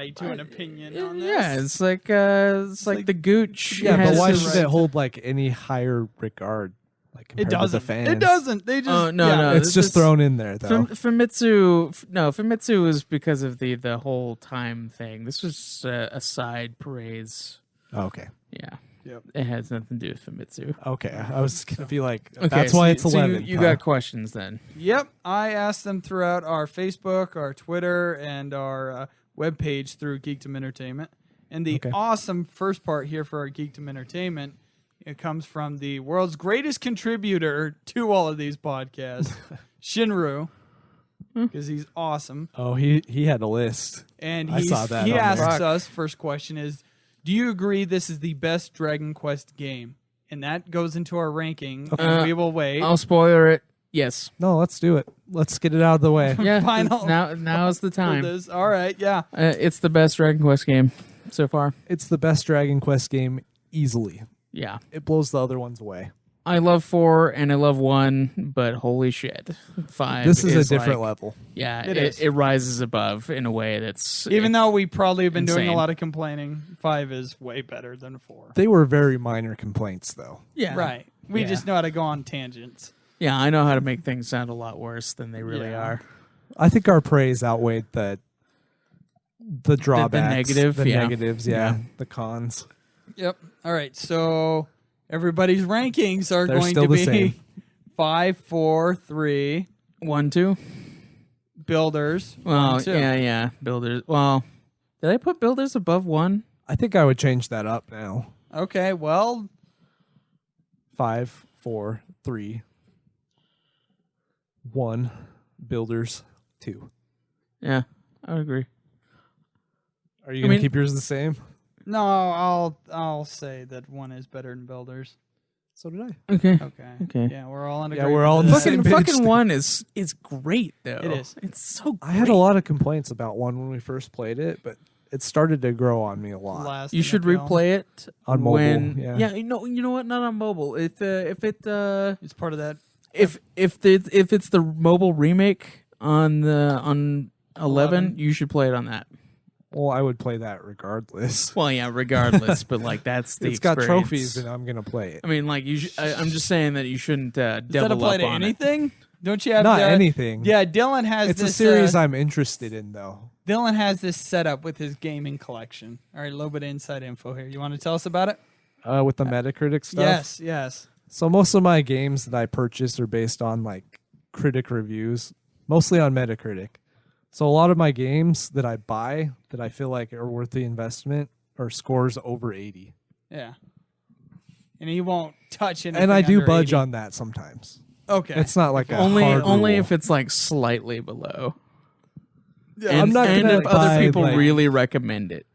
to an opinion on this. Yeah, it's like the Gooch. Yeah, but why has should the it right hold like any higher regard? Like It compared to the doesn't. fans? It doesn't. They just Oh, no. It's just thrown in there though. Famitsu was because of the whole time thing. This was a side praise. Oh, okay. Yeah. Yep. It has nothing to do with Famitsu. Okay. I was gonna be like, Okay, that's so why you- it's so 11. you got questions then? Yep, I asked them throughout our Facebook, our Twitter, and our webpage through Geekdom Entertainment. And the awesome first part here for our Geekdom Entertainment, it comes from the world's greatest contributor to all of these podcasts, Shinru, because he's awesome. Oh, he had a list. And I saw that he on there. asks us, first question is, do you agree this is the best Dragon Quest game? And that goes into our ranking, and we will wait. I'll spoiler it. Yes. No, let's do it. Let's get it out of the way. Yeah. Final. Now's the for time. this. All right, yeah. It's the best Dragon Quest game so far. It's the best Dragon Quest game easily. Yeah. It blows the other ones away. I love 4 and I love 1, but holy shit, 5. This is a different like, level. Yeah, It is. it rises above in a way that's Even though we probably have been doing a insane. lot of complaining, 5 is way better than 4. They were very minor complaints though. yeah, Right. We Yeah. just know how to go on tangents. Yeah, I know how to make things sound a lot worse than they really Yeah. are. I think our praise outweighed the drawbacks, negative, the yeah. negatives, Yeah. the cons. Yep. All right. So everybody's rankings are They're going still to the be same. 5, 4, 3, 1, 2. builders. Well, 1, 2. yeah. Builders. Well, did I put builders above 1? I think I would change that up now. Okay. Well, 5, 4, 3, 1, builders, 2. Yeah, I would agree. Are you gonna keep yours the same? no, I'll say that 1 is better than builders. So did I. Okay. Okay. Yeah, we're all in Yeah, agreement. we're all with in the that. same Fucking, page. fucking 1 is great though. It is. It's so great. I had a lot of complaints about 1 when we first played it, but it started to grow on me a lot. Last You in should the film. replay it On mobile, when, yeah. you know what? Not on mobile. If it's part of that. if it's the mobile remake on 11, you should play it on that. Well, I would play that regardless. Well, yeah, regardless, but like that's the It's got experience. trophies, and I'm gonna play it. I mean, like I'm just saying that you shouldn't Does that double apply up to on it. anything? Don't you have Not that? anything. Yeah, Dylan has It's this a series I'm interested in, though. Dylan has this setup with his gaming collection. All right, a little bit of inside info here. You want to tell us about it? With the Metacritic stuff. Yes. So most of my games that I purchase are based on like critic reviews, mostly on Metacritic. So a lot of my games that I buy that I feel like are worth the investment are scores over 80. Yeah. And he won't touch anything. And I do under budge 80. on that sometimes. Okay. It's not like a Only hard rule. if it's like slightly below. Yeah, And, I'm not and gonna if other buy, people like- really recommend it.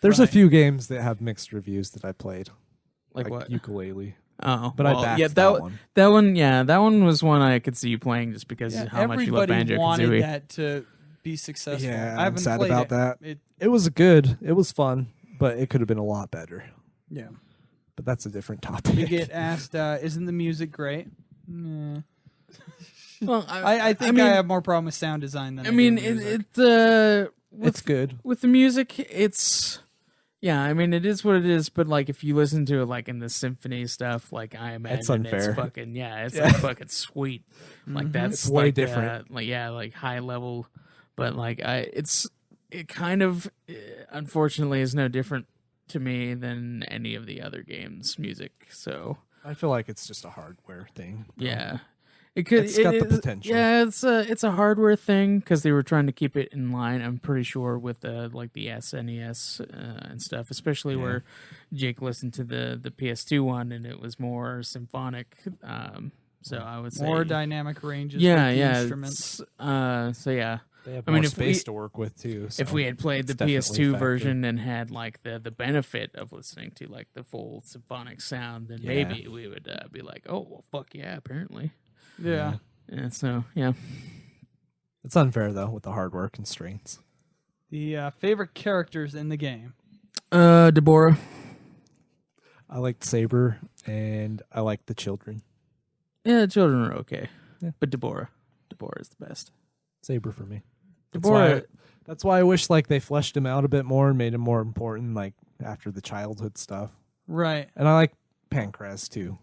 There's a Right. few games that have mixed reviews that I played, Like what? Ukulele. Oh, But I well, backed yeah, that one. That one, yeah, that one was one I could see you playing just because Yeah, of how much you love everybody Banjo wanted Kazooie. that to be successful. Yeah, I I'm haven't sad played about it. that. It was good. It was fun, but it could have been a lot better. Yeah. But that's a different topic. We get asked, isn't the music great? Nah. Well, I think I have more problem with sound design than I mean, music. It's good. with the music. It's yeah. I mean, it is what it is. But like, if you listen to it like in the symphony stuff, like I imagine It's unfair. it's fucking it's like fucking sweet. Like that's It's way like, different. Like high level. But like it kind of unfortunately is no different to me than any of the other games' music. So I feel like it's just a hardware thing. yeah. It could. It's got the potential. Yeah, it's a hardware thing because they were trying to keep it in line. I'm pretty sure with like the SNES and stuff, especially where Jake listened to the PS2 one and it was more symphonic. So I would say more dynamic ranges. Yeah, with the yeah. instruments. So yeah. They have I mean, more if space we- to work with too. So If we had played the it's definitely a PS2 factor. version and had like the benefit of listening to like the full symphonic sound, then maybe we would be like, oh well, fuck yeah, apparently. Yeah. Yeah. So yeah. It's unfair though with the hardware constraints. The favorite characters in the game. Deborah. I liked Saber and I liked the children. Yeah, children are okay. Yeah. But Deborah is the best. Saber for me. That's why I wish like they fleshed him out a bit more and made him more important, like after the childhood stuff. Right. And I like Pancras too.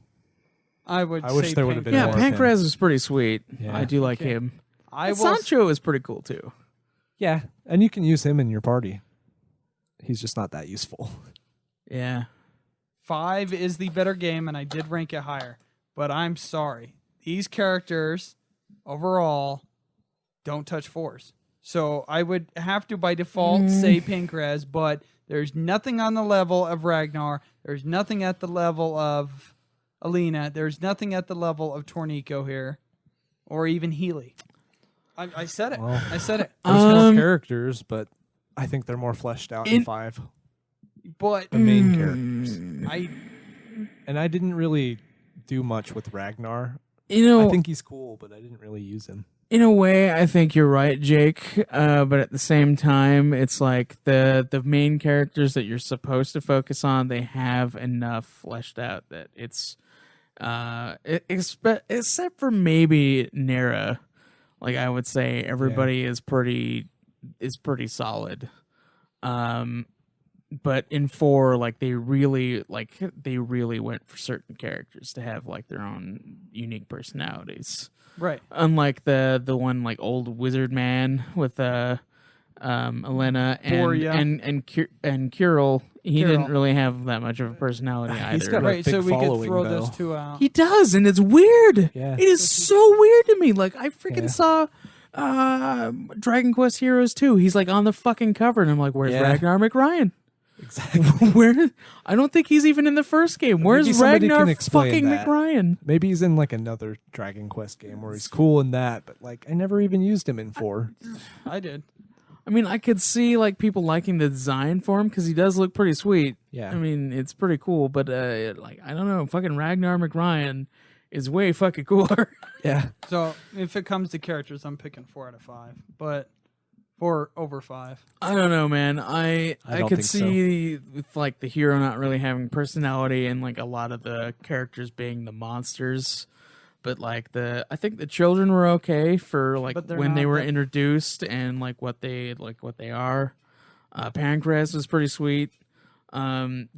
I wish there would have been Yeah, more of him. Pancras is pretty sweet. Yeah. I do like Okay. him. I will. Sancho is pretty cool too. Yeah, and you can use him in your party. He's just not that useful. Yeah. 5 is the better game, and I did rank it higher. But I'm sorry. These characters, overall, don't touch 4s. So I would have to, by default, say Pancras, but there's nothing on the level of Ragnar. There's nothing at the level of Alina. There's nothing at the level of Tornico here, or even Healy. I said it. Well, I said it. There's more characters, but I think they're more fleshed out in 5. But The main characters. I And I didn't really do much with Ragnar. You know, I think he's cool, but I didn't really use him. in a way, I think you're right, Jake. But at the same time, it's like the main characters that you're supposed to focus on, they have enough fleshed out that it's except for maybe Nera. Like I would say, everybody is pretty solid. But in 4, like they really went for certain characters to have like their own unique personalities. right. Unlike the one like old wizard man with Elena Boria. and Kirill, he Kirill. didn't really have that much of a personality either. He's got a Right, big so we could following, throw though. those 2 out. He does, and it's weird. Yeah. It is so weird to me. Like I freaking Yeah. saw Dragon Quest Heroes 2. He's like on the fucking cover, and I'm like, "Where's Yeah. Ragnar McRyan?" Exactly. Where? I don't think he's even in the first game. Where's Maybe somebody Ragnar can explain fucking that. McRyan? Maybe he's in like another Dragon Quest game where he's cool in that, but like I never even used him in 4. I did. I mean, I could see like people liking the design for him because he does look pretty sweet. Yeah. I mean, it's pretty cool, but like I don't know, fucking Ragnar McRyan is way fucking cooler. Yeah. So if it comes to characters, I'm picking 4 out of 5. But 4 over 5. I don't know, man. I don't could think so. see with like the hero not really having personality and like a lot of the characters being the monsters. But like I think the children were okay for like But they're when they not were the- introduced and like what they are. Pancras was pretty sweet.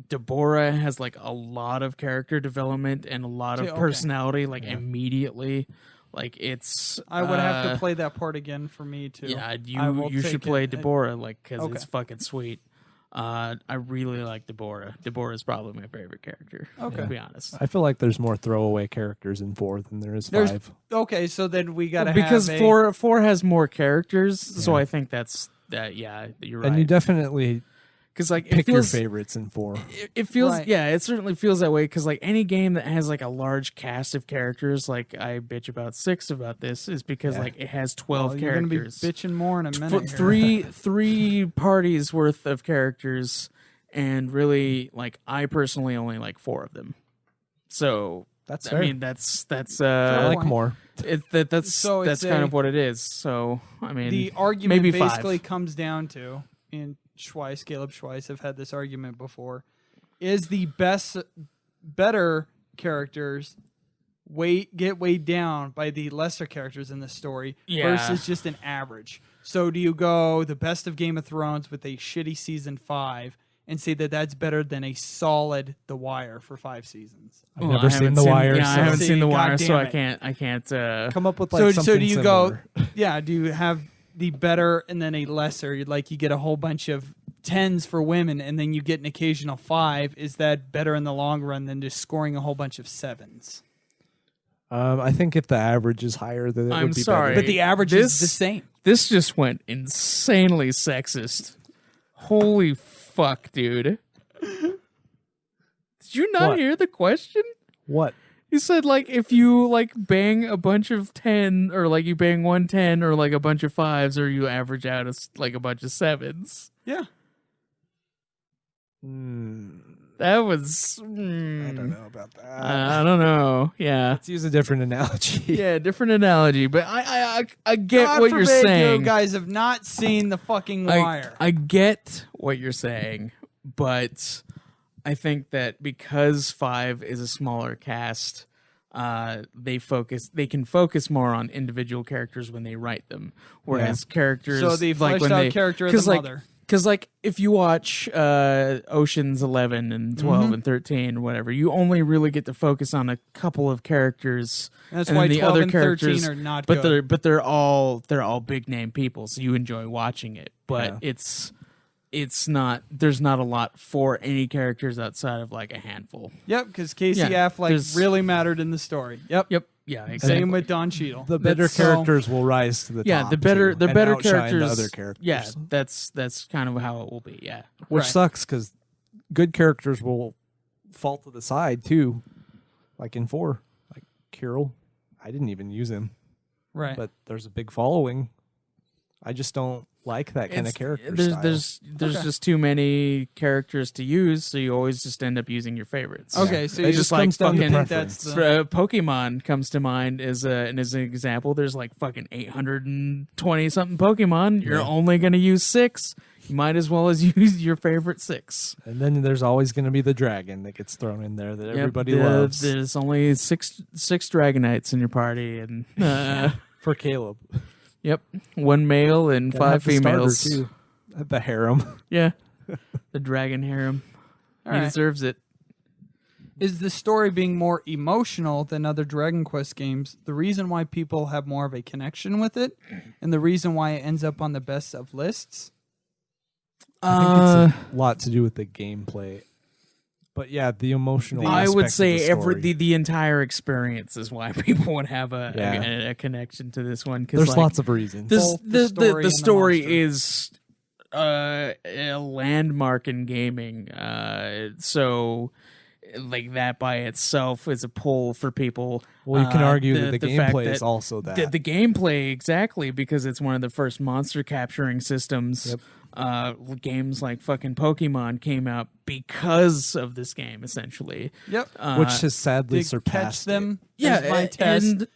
Deborah has like a lot of character development and a lot of Okay. personality like immediately. Like it's I would have to play that part again for me to. Yeah, I will you should take play it. Deborah like because Okay. it's fucking sweet. I really like Deborah. Deborah is probably my favorite character. Okay. To be honest. I feel like there's more throwaway characters in 4 than there is There's 5. Okay, so then we gotta Because have a, four has more characters, so Yeah. I think that's that. Yeah, you're right. And you definitely Because like it pick your feels, favorites in 4. it feels Right. yeah, it certainly feels that way. Because like any game that has like a large cast of characters, like I bitch about 6 about this, is because Yeah. like it has 12 well, you're gonna be characters. bitching more in a minute. here. Three parties worth of characters, and really like I personally only like 4 of them. So That's I fair. mean that's I like point. more. that's So it's kind a- of what it is. So I mean The argument maybe 5. basically comes down to, and Caleb Schweiss have had this argument before, is the better characters get weighed down by the lesser characters in the story Yeah. versus just an average. So do you go the best of Game of Thrones with a shitty season 5 and say that that's better than a solid The Wire for 5 seasons? I've Well, never I seen haven't The Wire, Yeah, I so haven't See, seen The Wire, goddamn so it. I can't. come up with So like something do you similar. go yeah, do you have the better and then a lesser, like you get a whole bunch of 10s for women and then you get an occasional 5? Is that better in the long run than just scoring a whole bunch of 7s? I think if the average is higher, then it I'm would be sorry. better. But the average is the same. This just went insanely sexist. Holy fuck, dude. Did you not What? hear the question? What? You said like if you like bang a bunch of 10 or like you bang 110 or like a bunch of 5s or you average out as like a bunch of 7s. Yeah. That was I don't know about that. I don't know. Yeah. Let's use a different analogy. Yeah, different analogy, but I get God what you're forbid saying. You guys have not seen the fucking Wire. I get what you're saying, but I think that because 5 is a smaller cast, they can focus more on individual characters when they write them, whereas characters so the like fleshed when out character of the mother. Because, like, if you watch Ocean's 11 and 12 and 13 or whatever, you only really get to focus on a couple of characters. That's and why the 12 other and characters, 13 are not but good. they're all big name people, so you enjoy watching it. But it's not. There's not a lot for any characters outside of like a handful. Yep, because Casey Yeah, Affleck really mattered in the story. Yep. Yeah, exactly. Same with Don Cheadle. The better characters will rise to the top. The better outshine characters. the other characters. Yeah, that's kind of how it will be. Yeah, which sucks because good characters will fall to the side too. Like in 4, like Kirill, I didn't even use him. Right. But there's a big following. I just don't like that kind of character style. There's just too many characters to use, so you always just end up using your favorites. Okay, so it you just just like comes down to fucking preference. that's the, Pokemon comes to mind as an example. There's like fucking 820 something Pokemon. You're only gonna use 6. You might as well as use your favorite 6. And then there's always going to be the dragon that gets thrown in there that everybody loves. There's only six Dragonites in your party, and For Caleb. Yep, 1 male and Gotta 5 have the starter, females. too. The harem. Yeah, the dragon harem. He right. deserves it. is the story being more emotional than other Dragon Quest games the reason why people have more of a connection with it, and the reason why it ends up on the best of lists? I think it's a lot to do with the gameplay. But yeah, the emotional I would aspect say of the story. the entire experience is why people would have a connection to this one. Cause There's lots of reasons. Both the story and The the story monster. is a landmark in gaming. So like that by itself is a pull for people. Well, you can argue that the fact gameplay that is also that. The gameplay, exactly, because it's one of the first monster capturing systems. Yep. Games like fucking Pokemon came out because of this game, essentially. Yep. which has sadly To surpassed catch them Yeah, as my test, and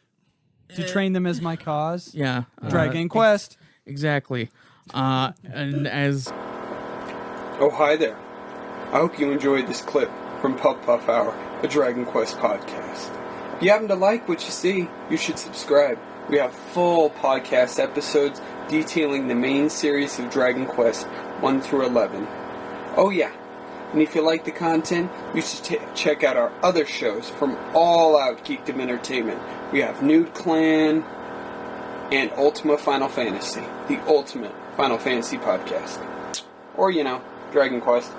to train them as my cause. yeah, Dragon Quest. exactly. And as Oh, hi there. I hope you enjoyed this clip from Puff Puff Hour, a Dragon Quest podcast. If you happen to like what you see, you should subscribe. We have full podcast episodes detailing the main series of Dragon Quest 1 through 11. Oh yeah, and if you like the content, you should check out our other shows from All Out Geekdom Entertainment. We have Nude Clan and Ultima Final Fantasy, the ultimate Final Fantasy podcast. Or, Dragon Quest.